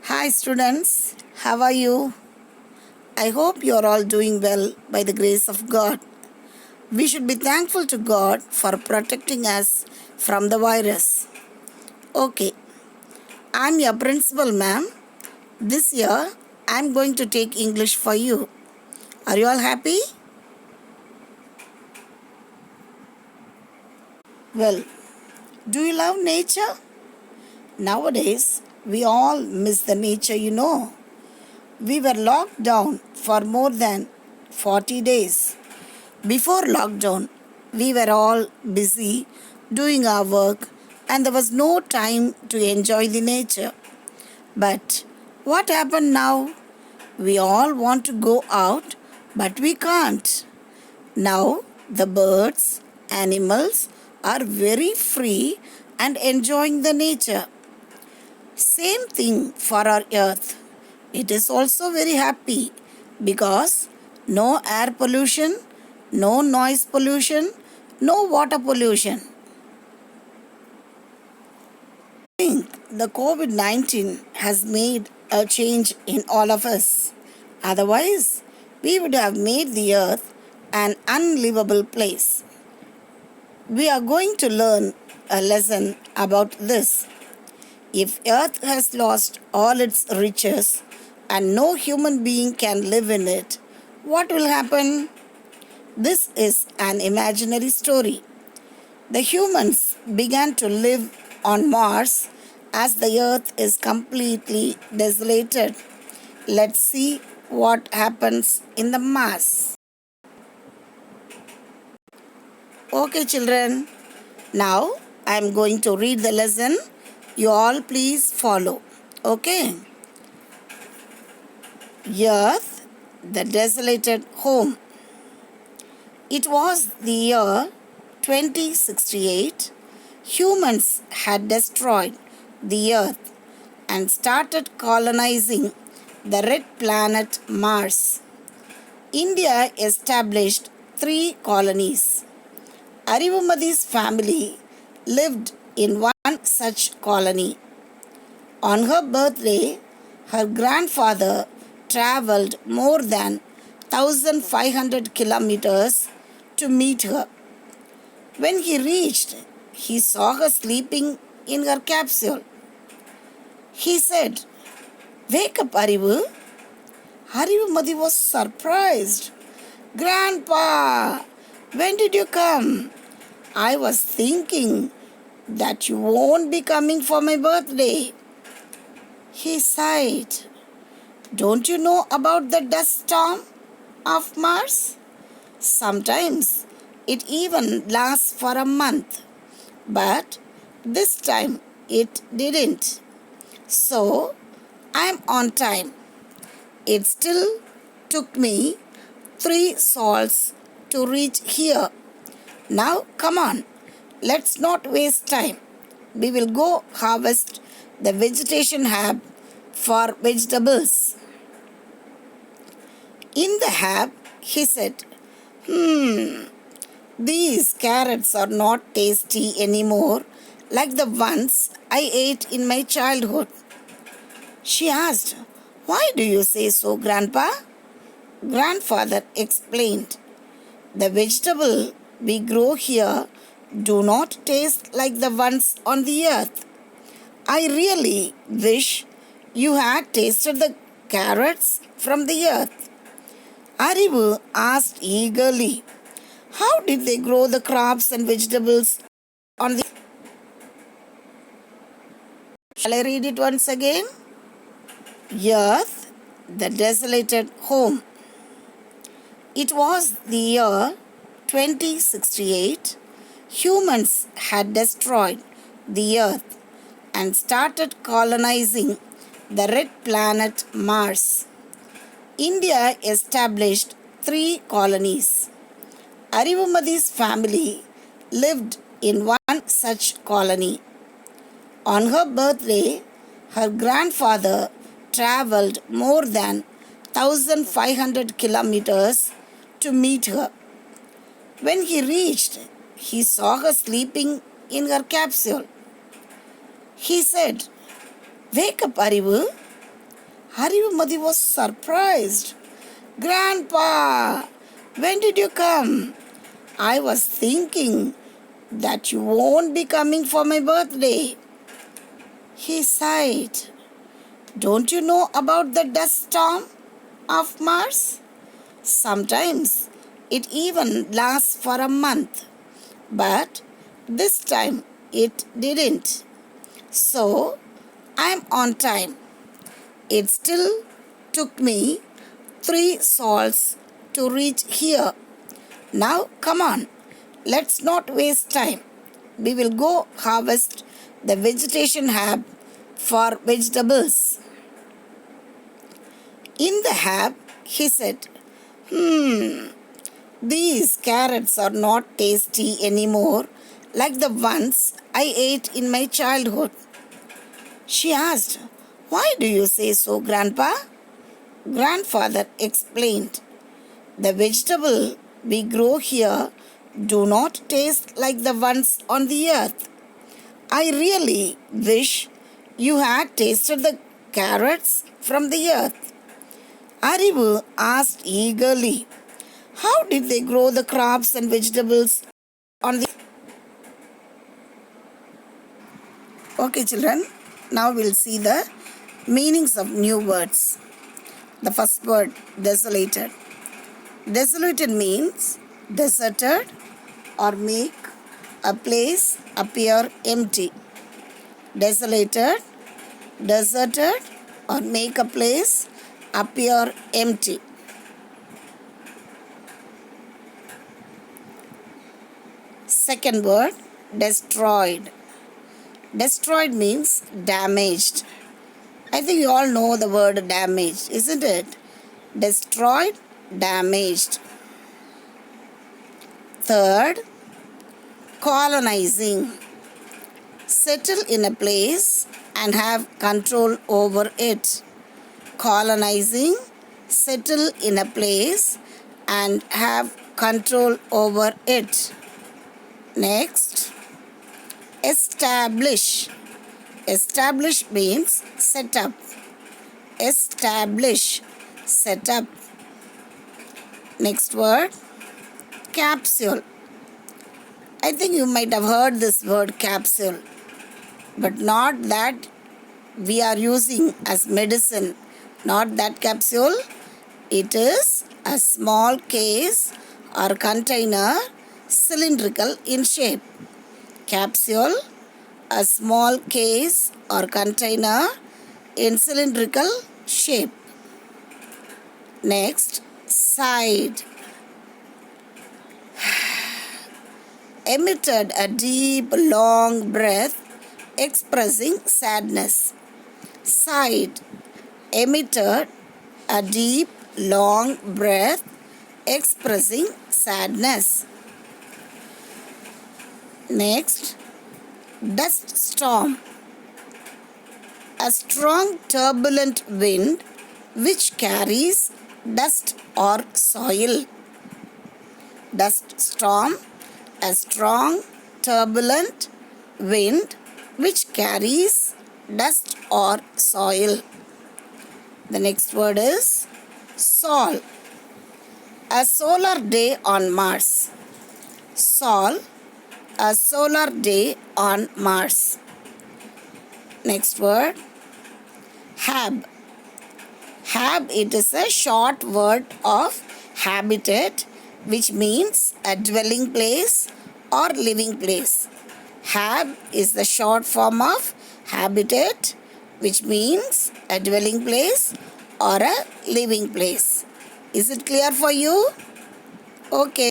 Hi, students. How are you? I hope you are all doing well by the grace of God. We should be thankful to God for protecting us from the virus. Okay, I'm your principal, ma'am. This year, I'm going to take English for you. Are you all happy? Well, do you love nature? Nowadays, we all miss the nature. We were locked down for more than 40 days. Before lockdown, we were all busy doing our work and there was no time to enjoy the nature. But what happened now? We all want to go out, but we can't. Now, the birds, animals are very free and enjoying the nature. Same thing for our earth. It is also very happy because no air pollution, no noise pollution, no water pollution. I think the COVID 19 has made a change in all of us. Otherwise, we would have made the earth an unlivable place. We are going to learn a lesson about this. If earth has lost all its riches and no human being can live in it, what will happen? This is an imaginary story. The humans began to live on Mars as the earth is completely desolated. Let's see what happens in the Mars. Okay, children. Now I am going to read the lesson. You all please follow. Okay. Earth, the desolated home. It was the year 2068. Humans had destroyed the earth and started colonizing the red planet Mars. India established 3 colonies. Arivumadi's family lived in one such colony. On her birthday, her grandfather traveled more than 1500 kilometers to meet her. When he reached, he saw her sleeping in her capsule. He said, "Wake up, Arivu." Arivumadi was surprised. "Grandpa, when did you come? I was thinking that you won't be coming for my birthday." He sighed. "Don't you know about the dust storm of Mars? Sometimes it even lasts for a month. But this time it didn't. So I'm on time. It still took me 3 sols to reach here. Now come on, let's not waste time. We will go harvest the vegetation hab for vegetables." In the hab, he said, "These carrots are not tasty anymore like the ones I ate in my childhood." She asked, "Why do you say so, Grandpa?" Grandfather explained, "The vegetable we grow here do not taste like the ones on the earth. I really wish you had tasted the carrots from the earth." Arivu asked eagerly, "How did they grow the crops and vegetables on the..." Shall I read it once again? Earth, the desolated home. It was the year 2068. Humans had destroyed the earth and started colonizing the red planet Mars. India established 3 colonies. Arivumadi's family lived in one such colony. On her birthday, her grandfather traveled more than 1500 kilometers to meet her. When he reached, he saw her sleeping in her capsule. He said, "Wake up, Arivu." Haribamati was surprised. Grandpa, when did you come? I was thinking that you won't be coming for my birthday. He sighed. Don't you know about the dust storm of Mars? Sometimes it even lasts for a month. But this time it didn't. So I'm on time. It still took me 3 sols to reach here. Now come on, let's not waste time. We will go harvest the vegetation hab for vegetables. In the hab, he said, these carrots are not tasty anymore like the ones I ate in my childhood. She asked, why do you say so, Grandpa? Grandfather explained, the vegetable we grow here do not taste like the ones on the earth. I really wish you had tasted the carrots from the earth. Aribu asked eagerly, how did they grow the crops and vegetables on the... Okay, children, now we'll see the meanings of new words. The first word, desolated. Desolated means deserted or make a place appear empty. Desolated, deserted or make a place appear empty. Second word, destroyed. Destroyed means damaged. I think you all know the word damaged, isn't it? Destroyed, damaged. Third, colonizing. Settle in a place and have control over it. Colonizing, settle in a place and have control over it. Next, establish. Establish means set up. Establish, set up. Next word, capsule. I think you might have heard this word capsule, but not that we are using as medicine. Not that capsule. It is a small case or container, cylindrical in shape. Capsule, a small case or container in cylindrical shape. Next, sighed. Emitted a deep, long breath expressing sadness. Sighed. Emitted a deep, long breath expressing sadness. Next, dust storm. A strong turbulent wind which carries dust or soil. Dust storm, a strong turbulent wind which carries dust or soil. The next word is sol. A solar day on Mars. Sol, a solar day on Mars. Next word, hab. Hab, it is a short word of habitat, which means a dwelling place or living place. Hab is the short form of habitat, which means a dwelling place or a living place. Is it clear for you? Okay.